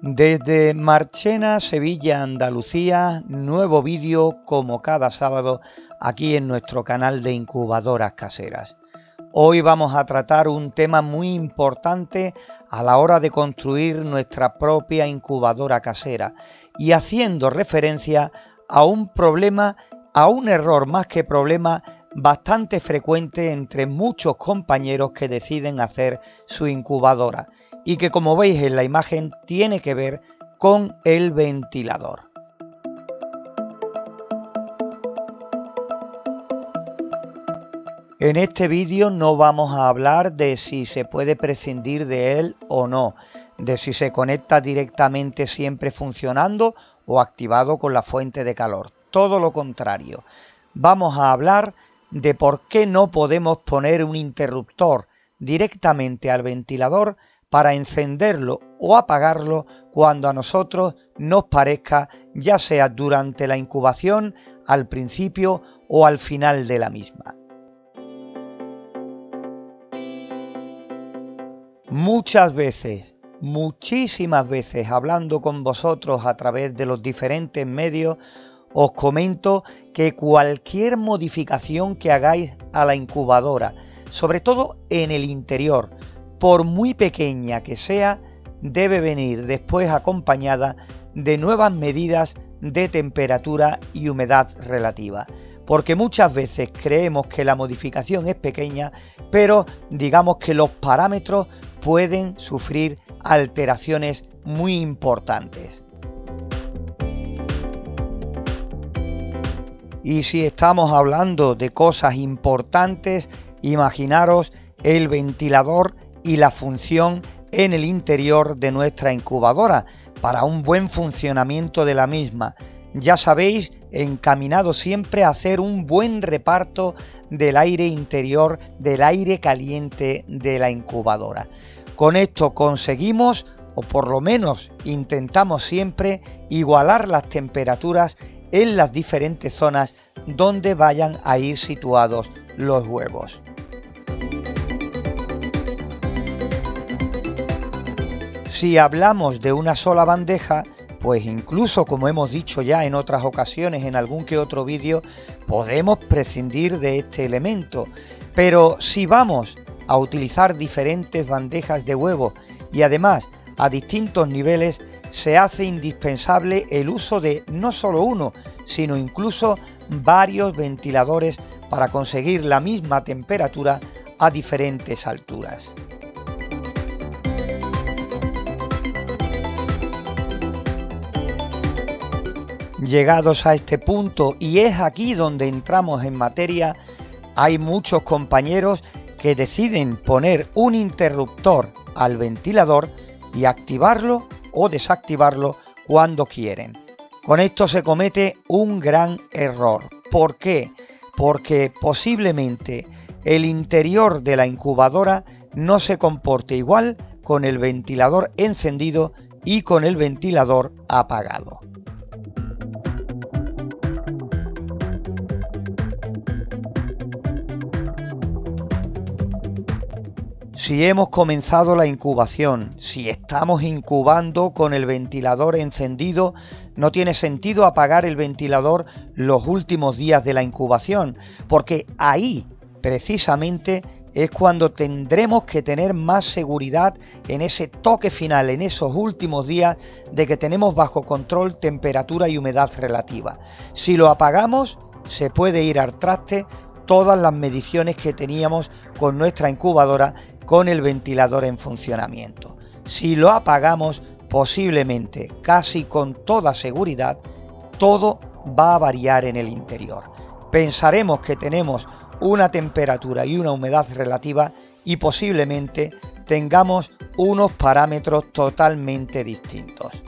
Desde Marchena, Sevilla, Andalucía, nuevo vídeo como cada sábado aquí en nuestro canal de incubadoras caseras. Hoy vamos a tratar un tema muy importante a la hora de construir nuestra propia incubadora casera y haciendo referencia a un problema, a un error más que problema bastante frecuente entre muchos compañeros que deciden hacer su incubadora y que, como veis en la imagen, tiene que ver con el ventilador. En este vídeo no vamos a hablar de si se puede prescindir de él o no, de si se conecta directamente siempre funcionando o activado con la fuente de calor. Todo lo contrario. Vamos a hablar de por qué no podemos poner un interruptor directamente al ventilador para encenderlo o apagarlo cuando a nosotros nos parezca, ya sea durante la incubación, al principio o al final de la misma. Muchas veces, muchísimas veces, hablando con vosotros a través de los diferentes medios, os comento que cualquier modificación que hagáis a la incubadora, sobre todo en el interior, por muy pequeña que sea, debe venir después acompañada de nuevas medidas de temperatura y humedad relativa. Porque muchas veces creemos que la modificación es pequeña, pero digamos que los parámetros pueden sufrir alteraciones muy importantes. Y si estamos hablando de cosas importantes, imaginaros el ventilador y la función en el interior de nuestra incubadora para un buen funcionamiento de la misma. Ya sabéis, encaminado siempre a hacer un buen reparto del aire interior, del aire caliente de la incubadora. Con esto conseguimos, o por lo menos intentamos siempre, igualar las temperaturas en las diferentes zonas donde vayan a ir situados los huevos. Si hablamos de una sola bandeja, pues incluso, como hemos dicho ya en otras ocasiones en algún que otro vídeo, podemos prescindir de este elemento. Pero si vamos a utilizar diferentes bandejas de huevo y además a distintos niveles, se hace indispensable el uso de no solo uno, sino incluso varios ventiladores para conseguir la misma temperatura a diferentes alturas. Llegados a este punto, y es aquí donde entramos en materia, hay muchos compañeros que deciden poner un interruptor al ventilador y activarlo o desactivarlo cuando quieren. Con esto se comete un gran error. ¿Por qué? Porque posiblemente el interior de la incubadora no se comporte igual con el ventilador encendido y con el ventilador apagado. Si hemos comenzado la incubación, si estamos incubando con el ventilador encendido, no tiene sentido apagar el ventilador los últimos días de la incubación, porque ahí, precisamente, es cuando tendremos que tener más seguridad en ese toque final, en esos últimos días de que tenemos bajo control temperatura y humedad relativa. Si lo apagamos, se puede ir al traste todas las mediciones que teníamos con nuestra incubadora con el ventilador en funcionamiento. Si lo apagamos, posiblemente, casi con toda seguridad, todo va a variar en el interior. Pensaremos que tenemos una temperatura y una humedad relativa y posiblemente tengamos unos parámetros totalmente distintos.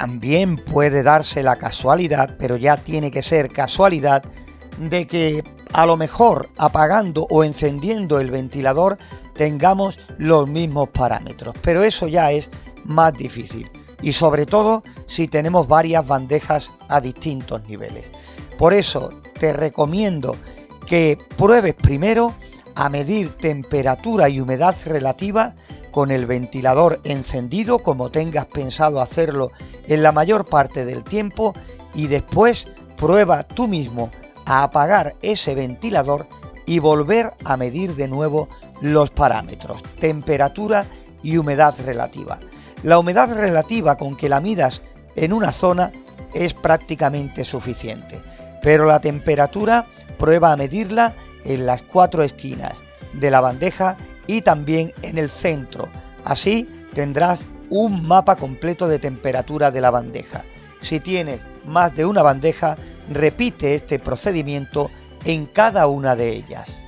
También puede darse la casualidad, pero ya tiene que ser casualidad, de que a lo mejor apagando o encendiendo el ventilador tengamos los mismos parámetros, pero eso ya es más difícil. y sobre todo si tenemos varias bandejas a distintos niveles. Por eso te recomiendo que pruebes primero a medir temperatura y humedad relativa con el ventilador encendido, como tengas pensado hacerlo en la mayor parte del tiempo, y después prueba tú mismo a apagar ese ventilador y volver a medir de nuevo los parámetros, temperatura y humedad relativa. La humedad relativa, con que la midas en una zona, es prácticamente suficiente, pero la temperatura prueba a medirla en las 4 esquinas de la bandeja y también en el centro. Así tendrás un mapa completo de temperatura de la bandeja. Si tienes más de una bandeja, repite este procedimiento en cada una de ellas.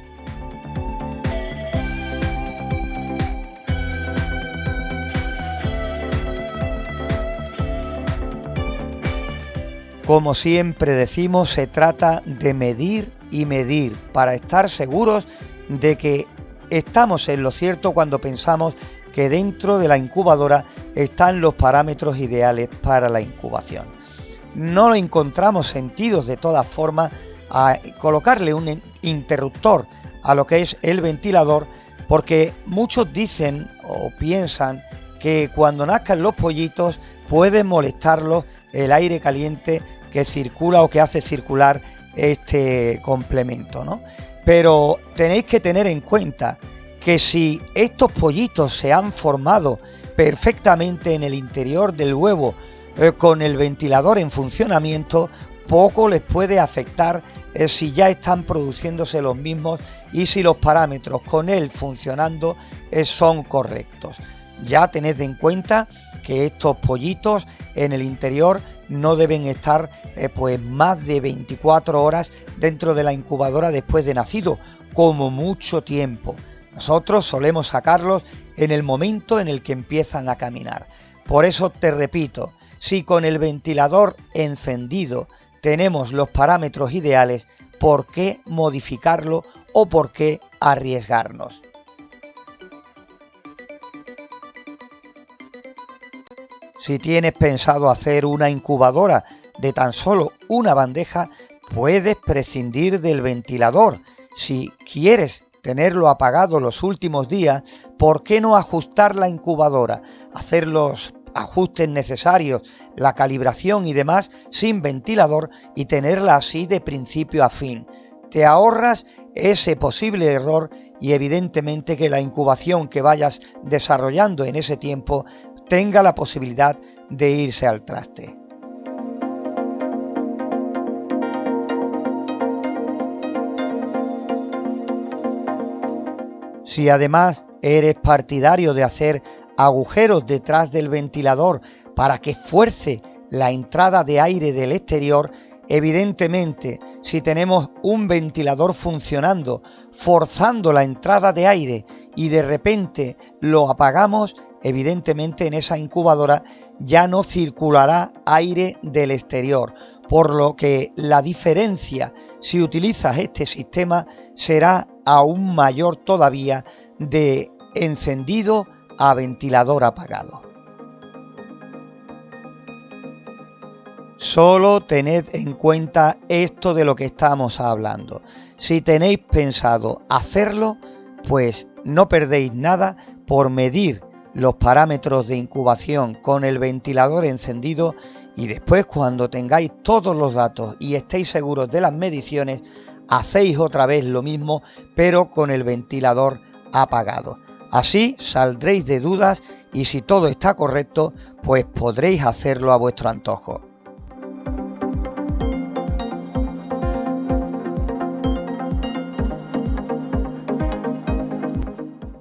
Como siempre decimos, se trata de medir y medir para estar seguros de que estamos en lo cierto cuando pensamos que dentro de la incubadora están los parámetros ideales para la incubación. No encontramos sentidos de todas formas a colocarle un interruptor a lo que es el ventilador, porque muchos dicen o piensan que cuando nazcan los pollitos puede molestarlos el aire caliente que circula o que hace circular este complemento, ¿no? Pero tenéis que tener en cuenta que si estos pollitos se han formado perfectamente en el interior del huevo con el ventilador en funcionamiento, poco les puede afectar si ya están produciéndose los mismos y si los parámetros con él funcionando son correctos. Ya tened en cuenta que estos pollitos en el interior no deben estar pues más de 24 horas dentro de la incubadora después de nacido, como mucho tiempo. Nosotros solemos sacarlos en el momento en el que empiezan a caminar. Por eso te repito, si con el ventilador encendido tenemos los parámetros ideales, ¿por qué modificarlo o por qué arriesgarnos? Si tienes pensado hacer una incubadora de tan solo una bandeja, puedes prescindir del ventilador. Si quieres tenerlo apagado los últimos días, ¿por qué no ajustar la incubadora? Hacer los ajustes necesarios, la calibración y demás sin ventilador y tenerla así de principio a fin. Te ahorras ese posible error y evidentemente que la incubación que vayas desarrollando en ese tiempo tenga la posibilidad de irse al traste. Si además eres partidario de hacer agujeros detrás del ventilador para que fuerce la entrada de aire del exterior, evidentemente si tenemos un ventilador funcionando, forzando la entrada de aire y de repente lo apagamos, evidentemente en esa incubadora ya no circulará aire del exterior, por lo que la diferencia si utilizas este sistema será aún mayor todavía de encendido a ventilador apagado. Solo tened en cuenta esto de lo que estamos hablando. Si tenéis pensado hacerlo, pues no perdéis nada por medir los parámetros de incubación con el ventilador encendido y después, cuando tengáis todos los datos y estéis seguros de las mediciones, hacéis otra vez lo mismo pero con el ventilador apagado. Así saldréis de dudas y si todo está correcto, pues podréis hacerlo a vuestro antojo.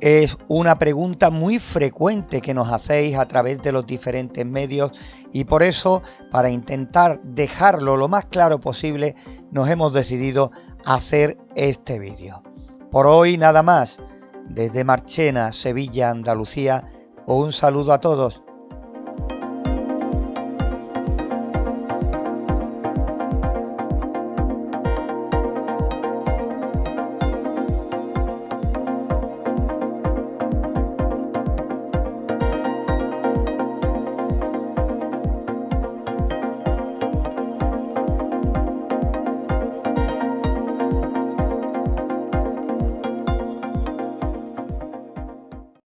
Es una pregunta muy frecuente que nos hacéis a través de los diferentes medios y por eso, para intentar dejarlo lo más claro posible, nos hemos decidido hacer este vídeo. Por hoy nada más. Desde Marchena, Sevilla, Andalucía, un saludo a todos.